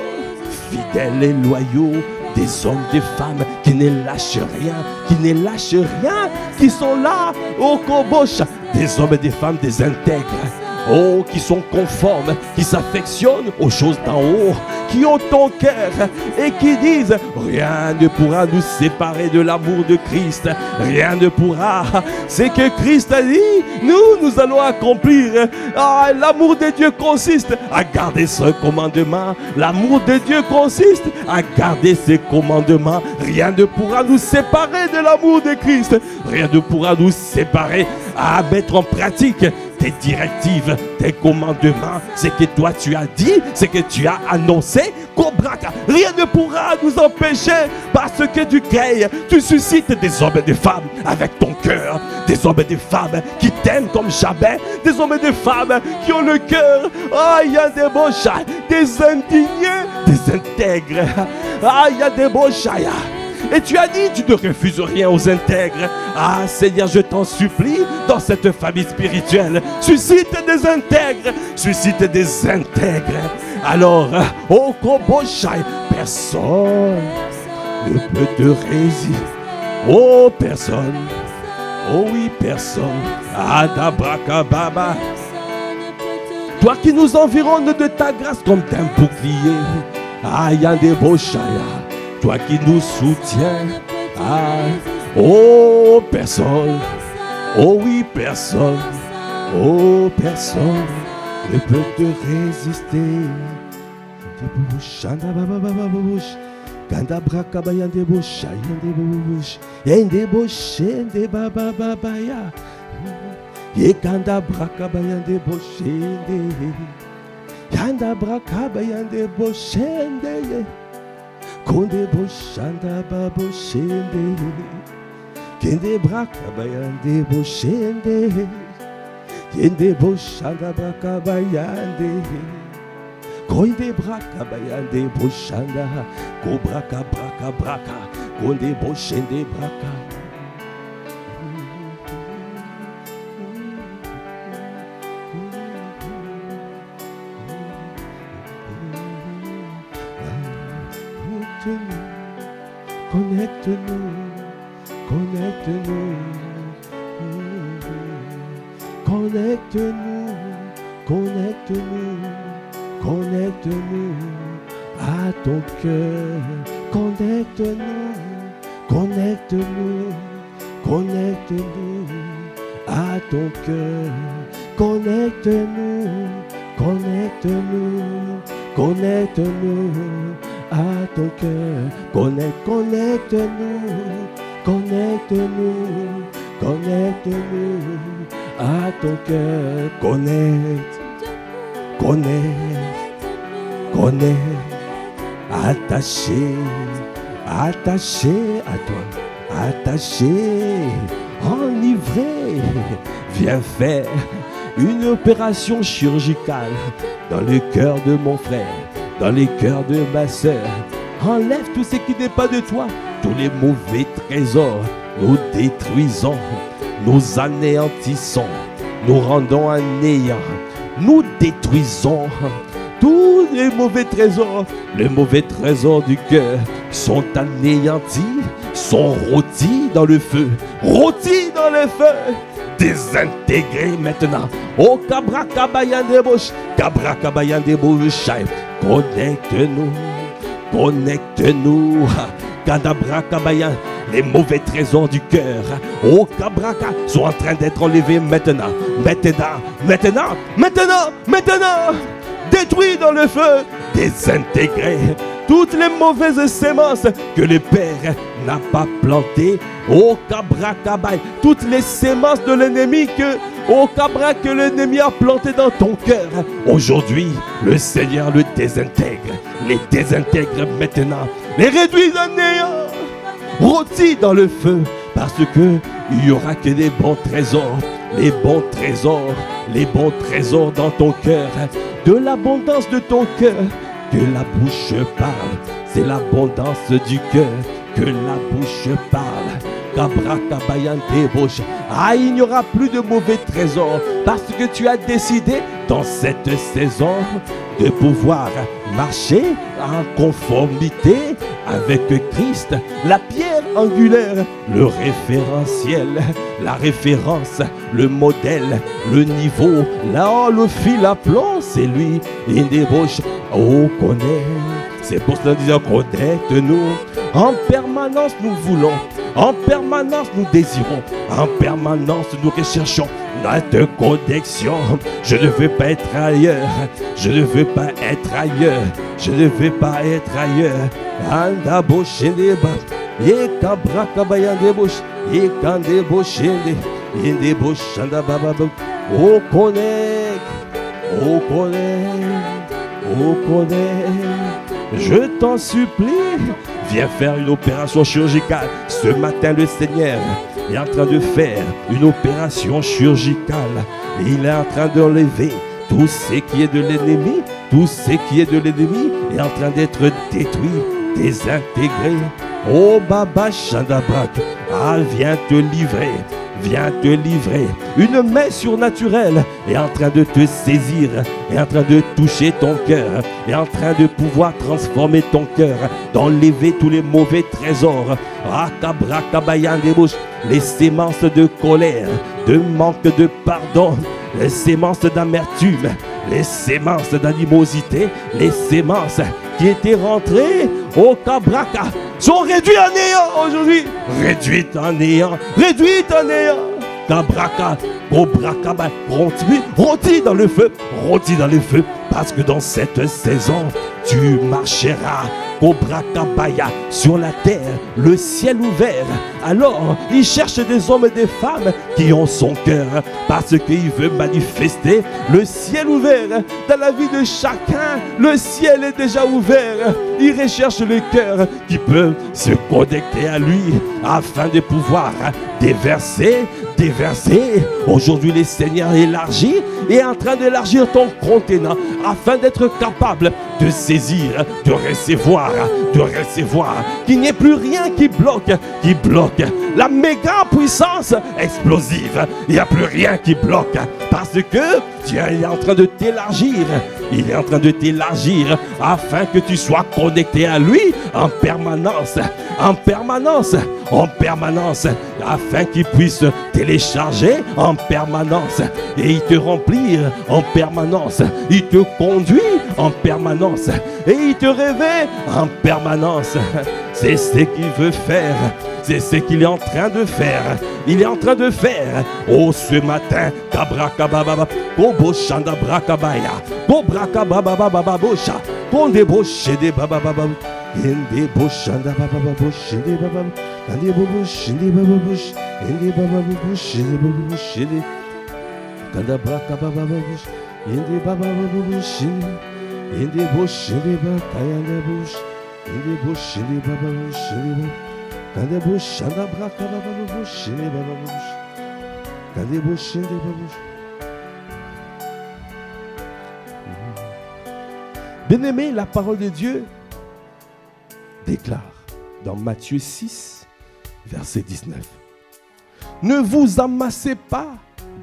fidèles et loyaux. Des hommes, des femmes qui ne lâchent rien, qui sont là au Kobocha. Des hommes et des femmes, des intègres. Oh, qui sont conformes, qui s'affectionnent aux choses d'en haut, qui ont ton cœur et qui disent rien ne pourra nous séparer de l'amour de Christ. Rien ne pourra. C'est que Christ a dit, nous allons accomplir. Ah, l'amour de Dieu consiste à garder ce commandement. L'amour de Dieu consiste à garder ses commandements. Rien ne pourra nous séparer de l'amour de Christ. Rien ne pourra nous séparer à mettre en pratique tes directives, tes commandements, ce que toi tu as dit, ce que tu as annoncé. Rien ne pourra nous empêcher parce que tu crées, tu suscites des hommes et des femmes avec ton cœur, des hommes et des femmes qui t'aiment comme jamais, des hommes et des femmes qui ont le cœur. Ah, il y a des beaux chats, des indignés, des intègres. Ah, il y a des beaux chats. Et tu as dit, tu ne refuses rien aux intègres. Ah Seigneur, je t'en supplie, dans cette famille spirituelle, suscite des intègres, suscite des intègres. Alors, au Koboshai, personne ne peut te résister. Oh, personne. Oh oui, personne. Adabrakababa. Toi qui nous environnes de ta grâce comme d'un bouclier. Ayandeboshaya. Toi qui nous soutiens. Ah, oh, personne. Oh oui, personne. Oh, personne ne peut te résister. Konde boshanda baboshende, kende braka bayande boshende, kende boshanda braka bayande, konde braka bayande boshanda, ko braka braka braka, konde boshende braka. Connecte-nous, connecte-nous, connecte-nous, connecte-nous, connecte-nous à ton cœur, connecte-nous, connecte-nous, connecte-nous à ton cœur, connecte-nous, connecte-nous, connecte-nous à ton cœur, connecte-nous, connecte-nous, connecte-nous à ton cœur. Connecte, connecte, connecte. Attaché, attaché à toi, attaché, enivré. Viens faire une opération chirurgicale dans le cœur de mon frère, dans le cœur de ma soeur. Enlève tout ce qui n'est pas de toi, tous les mauvais trésors. Nous détruisons, nous anéantissons, nous rendons un néant, nous détruisons tous les mauvais trésors. Les mauvais trésors du cœur sont anéantis, sont rôtis dans le feu, rôtis dans le feu, désintégrés maintenant. Oh Cabra Kabayan de Bouche, Cabra Kabayan de Bouche, connecte-nous, connecte-nous, Kadabra Kabayan. Les mauvais trésors du cœur, oh Cabraca, sont en train d'être enlevés maintenant, maintenant, maintenant, maintenant, maintenant. Détruis dans le feu, désintégrer toutes les mauvaises semences que le Père n'a pas plantées. Oh Cabracabaye, toutes les semences de l'ennemi que l'ennemi a plantées dans ton cœur. Aujourd'hui, le Seigneur le désintègre, les désintègre maintenant, les réduit à néant. Rôtis dans le feu, parce que il n'y aura que des bons trésors, les bons trésors, les bons trésors dans ton cœur, de l'abondance de ton cœur, que la bouche parle, c'est l'abondance du cœur, que la bouche parle. Cabra Kabayan débauche. Ah, il n'y aura plus de mauvais trésors, parce que tu as décidé dans cette saison de pouvoir marcher en conformité avec Christ, la pierre angulaire, le référentiel, la référence, le modèle, le niveau, là le fil à plomb, c'est lui, il débauche. Oh, connaît, c'est pour cela disant connecte-nous. En permanence nous voulons, en permanence nous désirons, en permanence nous recherchons notre connexion. Je ne veux pas être ailleurs, je ne veux pas être ailleurs, je ne veux pas être ailleurs. Anda boshende ba, ye kabra kabayan de bosh, ye kande boshende, yende boshanda baba. Oh connect, oh connect, oh connect. Je t'en supplie, viens faire une opération chirurgicale. Ce matin, le Seigneur est en train de faire une opération chirurgicale. Et il est en train d'enlever tout ce qui est de l'ennemi. Tout ce qui est de l'ennemi est en train d'être détruit, désintégré. Oh Baba Chandabrak, ah viens te livrer. Viens te livrer. Une main surnaturelle est en train de te saisir, est en train de toucher ton cœur, est en train de pouvoir transformer ton cœur, d'enlever tous les mauvais trésors. Les sémences de colère, de manque de pardon, les sémences d'amertume, les sémences d'animosité, les sémences qui étaient rentrées au Cabraca sont réduites à néant aujourd'hui. Réduites à néant, réduites à néant. Cabraca, Cobraca, rôtis dans le feu, rôtis dans le feu, parce que dans cette saison, tu marcheras. Cobracabaya sur la terre, le ciel ouvert. Alors, il cherche des hommes et des femmes qui ont son cœur, parce qu'il veut manifester le ciel ouvert dans la vie de chacun. Le ciel est déjà ouvert. Il recherche le cœur qui peut se connecter à lui afin de pouvoir déverser. Aujourd'hui, le Seigneur élargit et est en train d'élargir ton contenant afin d'être capable de saisir, de recevoir, qu'il n'y ait plus rien qui bloque la méga puissance explosive. Il n'y a plus rien qui bloque parce que Dieu est en train de t'élargir. Il est en train de t'élargir afin que tu sois connecté à lui en permanence, afin qu'il puisse télécharger en permanence et il te remplir en permanence, il te conduit en permanence et il te réveille en permanence. C'est ce qu'il veut faire. C'est ce qu'il est en train de faire. Il est en train de faire. Oh, ce matin, Kabrakababa, Koboshanda Brakabaya, Kobrakababa Bosha, Kondeboche de Bababa, Indeboshanda Baba Bosh, de Baba, Andebobush, de Bababush, Indi baba bubu shili. Kanda braka baba bush. Indi baba bubu shili. Indi bush shili ba kayanda bush. Indi bush shili baba bush shili ba. Kanda bush shanda braka baba bush shili baba bush. Kanda bush shili baba bush. Bien-aimé, la parole de Dieu déclare dans Matthieu 6, verset 19. Ne vous amassez pas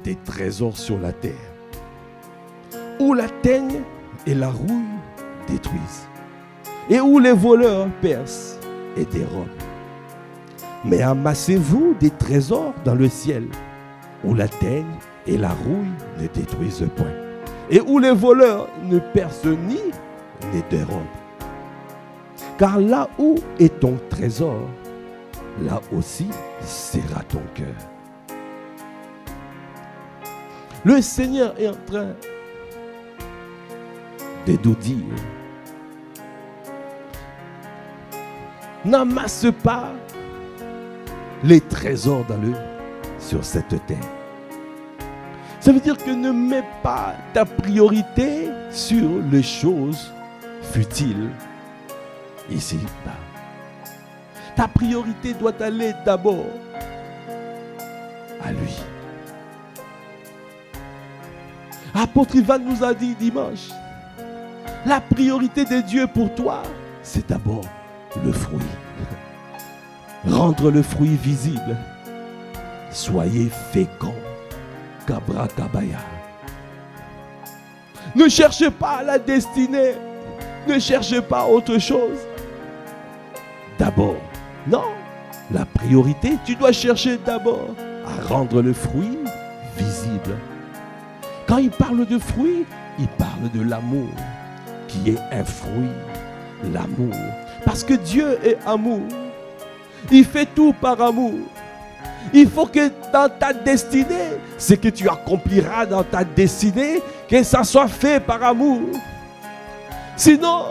des trésors sur la terre, où la teigne et la rouille détruisent, et où les voleurs percent et dérobent. Mais amassez-vous des trésors dans le ciel, où la teigne et la rouille ne détruisent point, et où les voleurs ne percent ni ne dérobent. Car là où est ton trésor, là aussi sera ton cœur. Le Seigneur est en train de nous dire, n'amasse pas les trésors sur cette terre. Ça veut dire que ne mets pas ta priorité sur les choses futiles ici-bas. Ta priorité doit aller d'abord à lui. Apôtre Ivan nous a dit dimanche, la priorité de Dieu pour toi, c'est d'abord le fruit. Rendre le fruit visible. Soyez féconds. Kabra Kabaya. Ne cherchez pas la destinée. Ne cherchez pas autre chose. D'abord, non. La priorité, tu dois chercher d'abord à rendre le fruit visible. Quand il parle de fruit, il parle de l'amour, qui est un fruit. L'amour. Parce que Dieu est amour. Il fait tout par amour. Il faut que dans ta destinée, ce que tu accompliras dans ta destinée, que ça soit fait par amour. Sinon,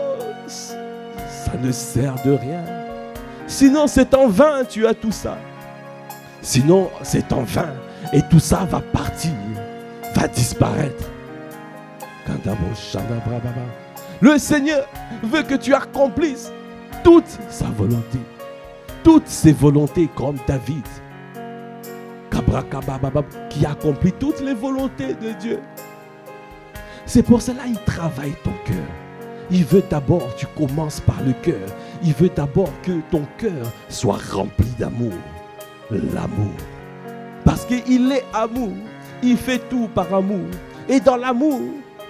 ça ne sert de rien. Sinon, c'est en vain, tu as tout ça. Sinon, c'est en vain. Et tout ça va partir, va disparaître. Le Seigneur veut que tu accomplisses toute sa volonté. Toutes ses volontés comme David. Qui accomplit toutes les volontés de Dieu. C'est pour cela qu'il travaille ton cœur. Il veut d'abord que tu commences par le cœur. Il veut d'abord que ton cœur soit rempli d'amour. L'amour. Parce qu'il est amour. Il fait tout par amour. Et dans l'amour,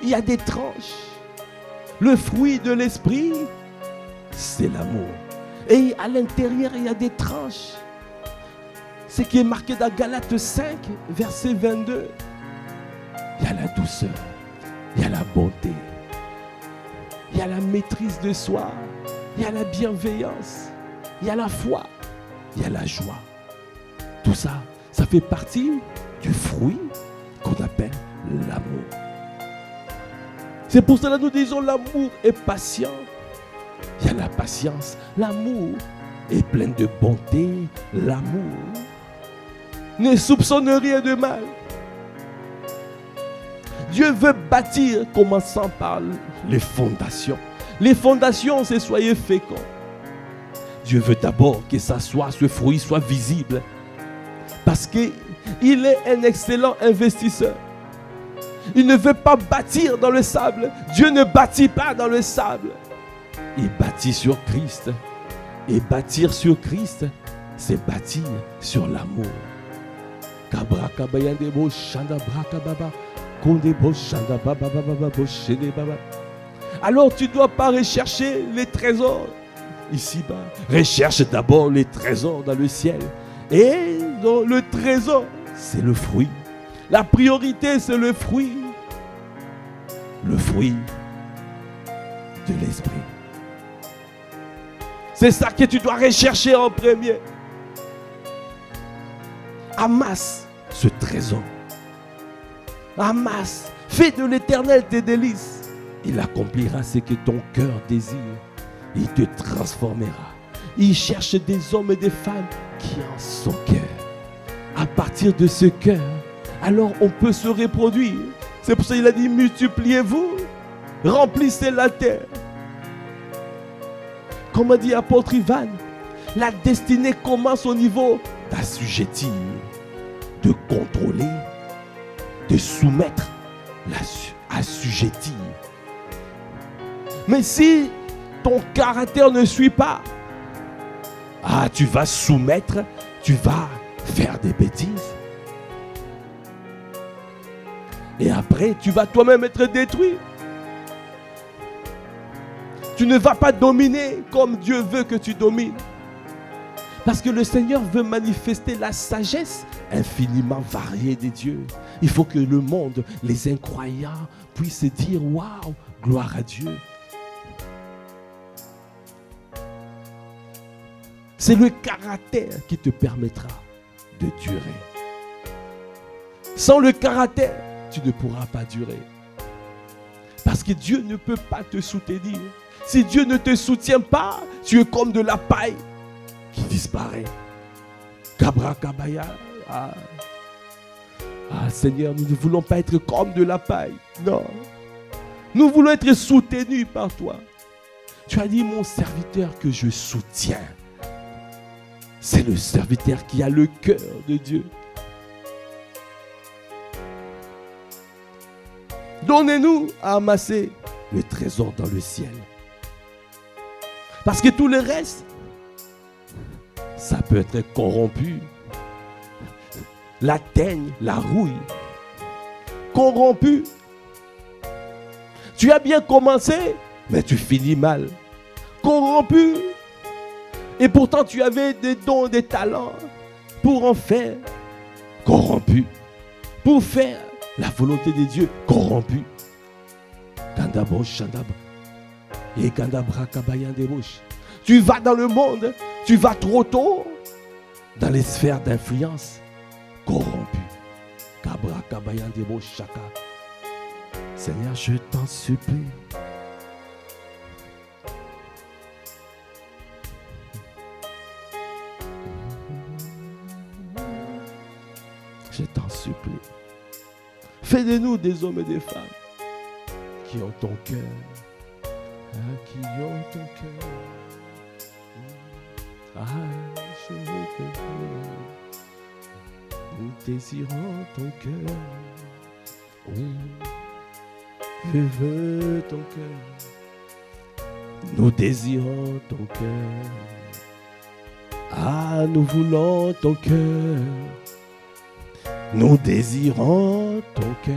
il y a des tranches. Le fruit de l'esprit, c'est l'amour. Et à l'intérieur, il y a des tranches. Ce qui est marqué dans Galates 5, verset 22. Il y a la douceur, il y a la bonté, il y a la maîtrise de soi, il y a la bienveillance, il y a la foi, il y a la joie. Tout ça, ça fait partie du fruit qu'on appelle l'amour. C'est pour cela que nous disons l'amour est patient. Il y a la patience, l'amour est plein de bonté, l'amour ne soupçonne rien de mal. Dieu veut bâtir, commençant par les fondations. Les fondations, c'est soyez féconds. Dieu veut d'abord que ça soit, ce fruit soit visible. Parce qu'il est un excellent investisseur. Il ne veut pas bâtir dans le sable. Dieu ne bâtit pas dans le sable. Il bâtit sur Christ. Et bâtir sur Christ, c'est bâtir sur l'amour. Alors tu ne dois pas rechercher les trésors ici-bas. Recherche d'abord les trésors dans le ciel. Et dans le trésor, c'est le fruit. La priorité, c'est le fruit. Le fruit de l'esprit. C'est ça que tu dois rechercher en premier. Amasse ce trésor. Amasse. Fais de l'Éternel tes délices. Il accomplira ce que ton cœur désire. Il te transformera. Il cherche des hommes et des femmes qui ont son cœur. partir de ce cœur, alors on peut se reproduire. C'est pour ça qu'il a dit multipliez-vous, remplissez la terre. Comme a dit l'apôtre Ivan, la destinée commence au niveau d'assujettir, de contrôler, de soumettre, assujettir. Mais si ton caractère ne suit pas, tu vas soumettre, tu vas faire des bêtises. Et après, tu vas toi-même être détruit. Tu ne vas pas dominer comme Dieu veut que tu domines. Parce que le Seigneur veut manifester la sagesse infiniment variée des dieux. Il faut que le monde, les incroyants, puissent dire « Waouh, gloire à Dieu ». C'est le caractère qui te permettra de durer. Sans le caractère, tu ne pourras pas durer. Parce que Dieu ne peut pas te soutenir. Si Dieu ne te soutient pas, tu es comme de la paille qui disparaît. Kabra kabaya. Seigneur, nous ne voulons pas être comme de la paille. Non. Nous voulons être soutenus par toi. Tu as dit, mon serviteur que je soutiens. C'est le serviteur qui a le cœur de Dieu. Donnez-nous à amasser le trésor dans le ciel. Parce que tout le reste, ça peut être corrompu. La teigne, la rouille. Corrompu. Tu as bien commencé, mais tu finis mal. Corrompu. Et pourtant tu avais des dons, des talents pour en faire. Corrompu. Pour faire la volonté de Dieu, corrompu. Tu vas dans le monde, tu vas trop tôt dans les sphères d'influence, corrompu. Seigneur, je t'en supplie. Je t'en supplie. Fais de nous des hommes et des femmes qui ont ton cœur. Qui ont ton cœur. Je veux te voir. Nous désirons ton cœur. Je veux ton cœur. Nous désirons ton cœur. Nous voulons ton cœur. Nous désirons ton cœur.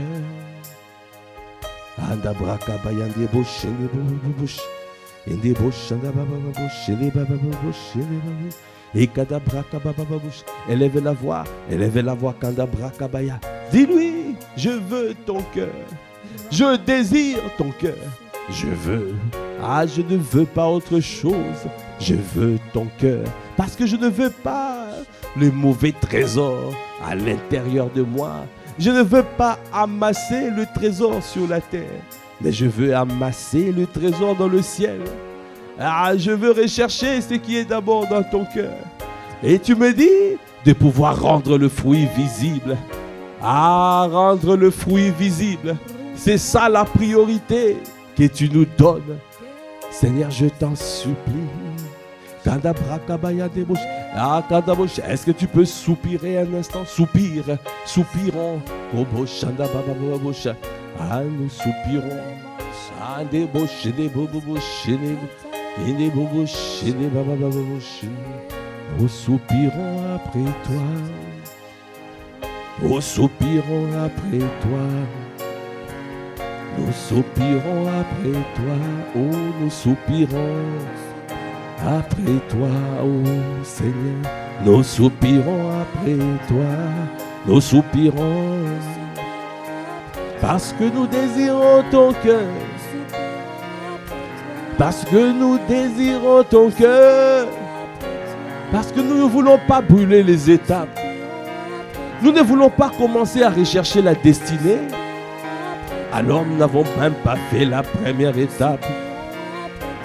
Élève la voix, Kandabraka. Dis-lui, je veux ton cœur. Je désire ton cœur. Je veux. Je ne veux pas autre chose. Je veux ton cœur. Parce que je ne veux pas le mauvais trésor à l'intérieur de moi. Je ne veux pas amasser le trésor sur la terre, mais je veux amasser le trésor dans le ciel. Je veux rechercher ce qui est d'abord dans ton cœur. Et tu me dis de pouvoir rendre le fruit visible. Rendre le fruit visible. C'est ça la priorité que tu nous donnes. Seigneur, je t'en supplie. Est-ce que tu peux soupirer un instant? Soupire, soupirons. Nous soupirons. Nous soupirons après toi. Nous soupirons après toi. Nous soupirons après toi. Nous soupirons après toi, Seigneur. Nous soupirons après toi. Nous soupirons parce que nous désirons ton cœur. Parce que nous désirons ton cœur. Parce que nous ne voulons pas brûler les étapes. Nous ne voulons pas commencer à rechercher la destinée. Alors nous n'avons même pas fait la première étape.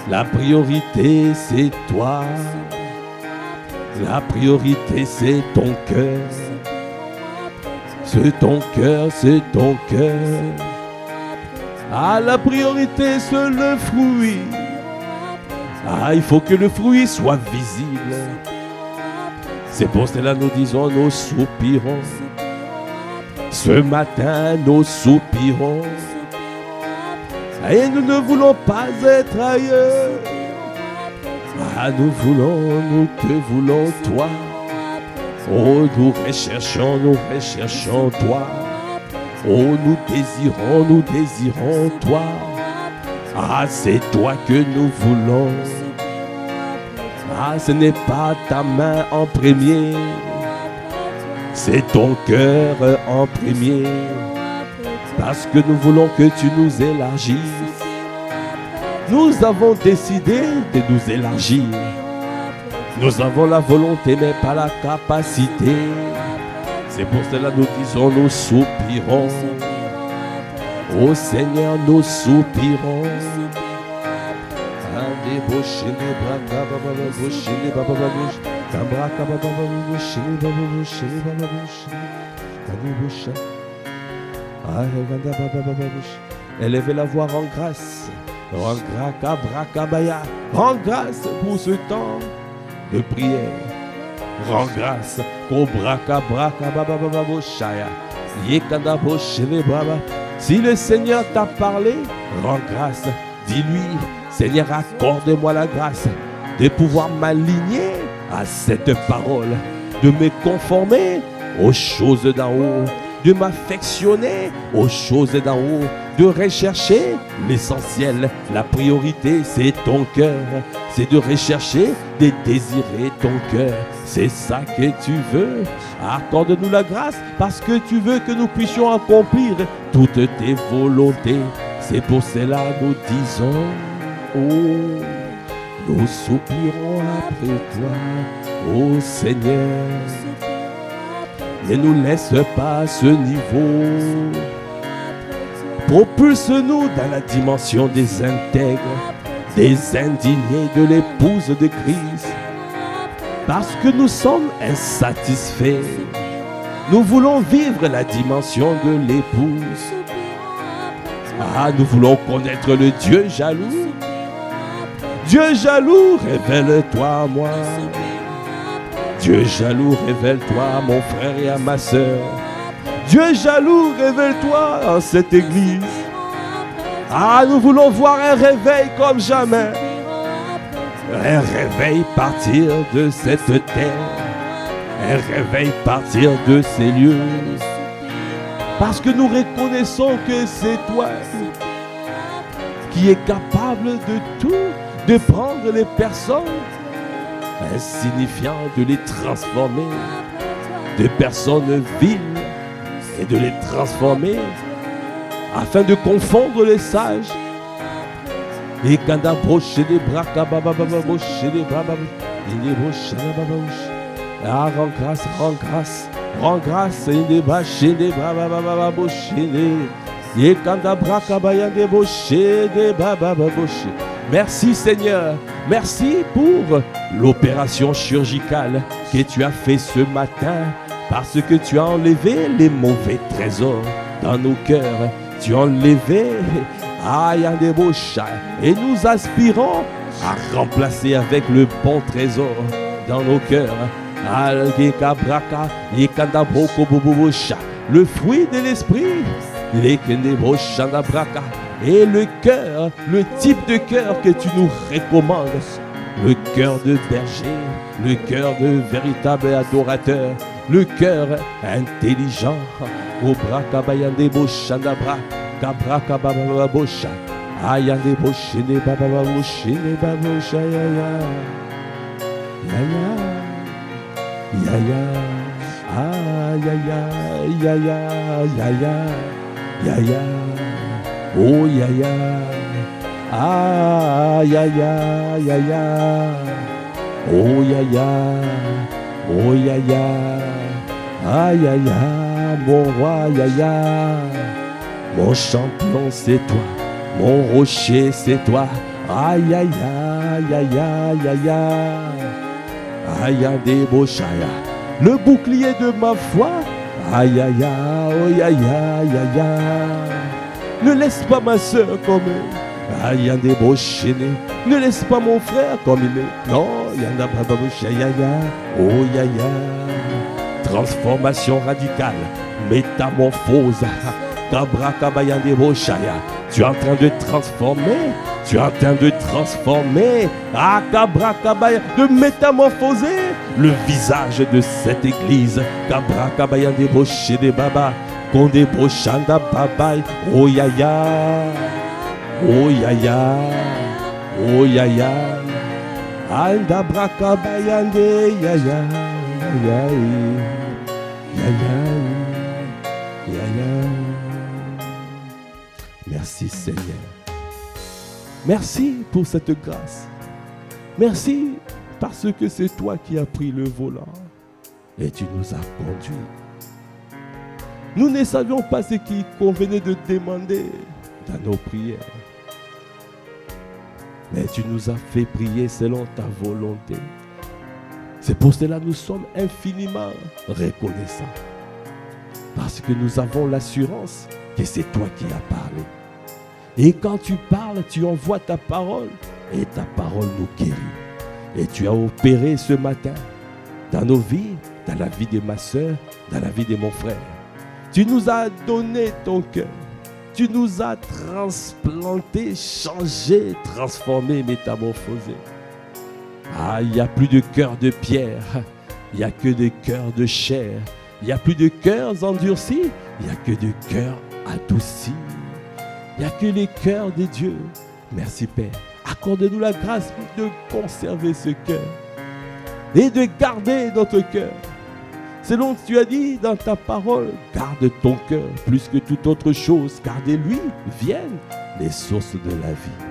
La priorité c'est toi. La priorité c'est ton cœur. C'est ton cœur, c'est ton cœur. Ah, la priorité, c'est le fruit. Ah, il faut que le fruit soit visible. C'est pour cela que nous disons, nous soupirons. Ce matin, nous soupirons. Et nous ne voulons pas être ailleurs. Ah, nous te voulons, toi. Oh, nous recherchons toi. Oh, nous désirons toi. Ah, c'est toi que nous voulons. Ah, ce n'est pas ta main en premier. C'est ton cœur en premier. Parce que nous voulons que tu nous élargisses. Nous avons décidé de nous élargir. Nous avons la volonté mais pas la capacité. C'est pour cela que nous disons, nous soupirons. Ô Seigneur, nous soupirons. Élevez la voix en grâce. Rends grâce pour ce temps de prière. Rends grâce. Si le Seigneur t'a parlé, rends grâce. Dis-lui, Seigneur, accorde-moi la grâce de pouvoir m'aligner à cette parole, de me conformer aux choses d'en haut, de m'affectionner aux choses d'en haut, de rechercher l'essentiel. La priorité, c'est ton cœur. C'est de rechercher, de désirer ton cœur. C'est ça que tu veux. Accorde-nous la grâce parce que tu veux que nous puissions accomplir toutes tes volontés. C'est pour cela que nous disons, oh, nous soupirons après toi, ô Seigneur. Ne nous laisse pas à ce niveau. Propulse-nous dans la dimension des intègres, des indignés de l'épouse de Christ. Parce que nous sommes insatisfaits. Nous voulons vivre la dimension de l'épouse. Ah, nous voulons connaître le Dieu jaloux. Dieu jaloux, révèle-toi à moi. Dieu jaloux, révèle-toi à mon frère et à ma soeur. Dieu jaloux, révèle-toi en cette église. Ah, nous voulons voir un réveil comme jamais. Un réveil partir de cette terre. Un réveil partir de ces lieux. Parce que nous reconnaissons que c'est toi qui es capable de tout, de prendre les personnes insignifiantes, de les transformer de personnes viles et de les transformer afin de confondre les sages. Et quand on approche des bras, ah, rends grâce, rends grâce, rends grâce, et des bras, chez des bras, et quand on merci Seigneur, merci pour l'opération chirurgicale que tu as fait ce matin, parce que tu as enlevé les mauvais trésors dans nos cœurs. Tu as enlevé et nous aspirons à remplacer avec le bon trésor dans nos cœurs. Le fruit de l'esprit, et le cœur, le type de cœur que tu nous recommandes, le cœur de berger, le cœur de véritable adorateur, le cœur intelligent. Oh ya ya, ah ya ya ya ya, oh ya ya, oh ya ya, ah ya ya, mon roi ya ya, mon champion c'est toi, mon rocher c'est toi, ah ya ya ya ya ya ya, ah ya des bochaya, le bouclier de ma foi, Aïe, aïe, aïe, aïe, aïe, aïe, aïe. Ne laisse pas ma soeur comme elle. Aïe, y a des brochés. Ne laisse pas mon frère comme il est. Non, il y en a pas bouché. Aïe, aïe, aïe. Oh, aïe, aïe. Transformation radicale. Métamorphose. Cabra, cabaya, des brochaya. Tu es en train de transformer. Tu es en train de transformer. Ah, cabra, cabaya. De métamorphoser le visage de cette église. Cabra, cabaya, des brochés, des babas. Qu'on des brochanda, babaï. Oh, ya, ya. Oh, ya, ya. Oh, ya, ya. Anda, bra, cabaya, de, ya, ya. Ya, ya, ya, ya. Merci Seigneur. Merci pour cette grâce. Merci parce que c'est toi qui as pris le volant et tu nous as conduits. Nous ne savions pas ce qu'il convenait de demander dans nos prières. Mais tu nous as fait prier selon ta volonté. C'est pour cela que nous sommes infiniment reconnaissants. Parce que nous avons l'assurance que c'est toi qui as parlé. Et quand tu parles, tu envoies ta parole. Et ta parole nous guérit. Et tu as opéré ce matin dans nos vies, dans la vie de ma soeur, dans la vie de mon frère. Tu nous as donné ton cœur. Tu nous as transplanté, changé, transformé, métamorphosé. Ah, il n'y a plus de cœur de pierre. Il n'y a que des cœurs de chair. Il n'y a plus de cœurs endurcis. Il n'y a que de cœurs adoucis. Il n'y a que les cœurs de Dieu. Merci Père. Accorde-nous la grâce de conserver ce cœur et de garder notre cœur. Selon ce que tu as dit dans ta parole, garde ton cœur plus que toute autre chose, car de lui viennent les sources de la vie.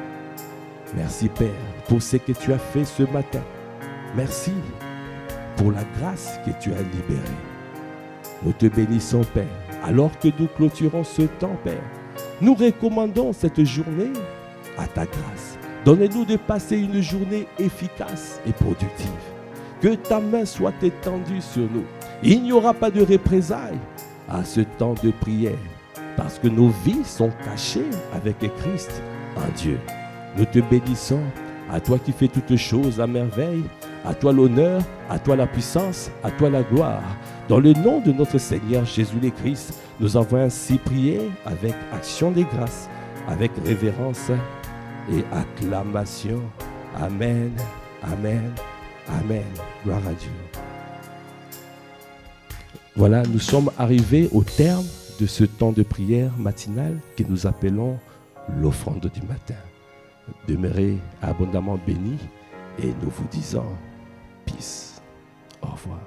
Merci Père pour ce que tu as fait ce matin. Merci pour la grâce que tu as libérée. Nous te bénissons Père, alors que nous clôturons ce temps Père. Nous recommandons cette journée à ta grâce. Donne-nous de passer une journée efficace et productive. Que ta main soit étendue sur nous. Il n'y aura pas de représailles à ce temps de prière, parce que nos vies sont cachées avec Christ en Dieu. Nous te bénissons, à toi qui fais toutes choses à merveille, à toi l'honneur, à toi la puissance, à toi la gloire. Dans le nom de notre Seigneur Jésus le Christ, nous avons ainsi prié avec action des grâces, avec révérence et acclamation. Amen, amen, amen. Gloire à Dieu. Voilà, nous sommes arrivés au terme de ce temps de prière matinale que nous appelons l'offrande du matin. Demeurez abondamment bénis et nous vous disons peace. Au revoir.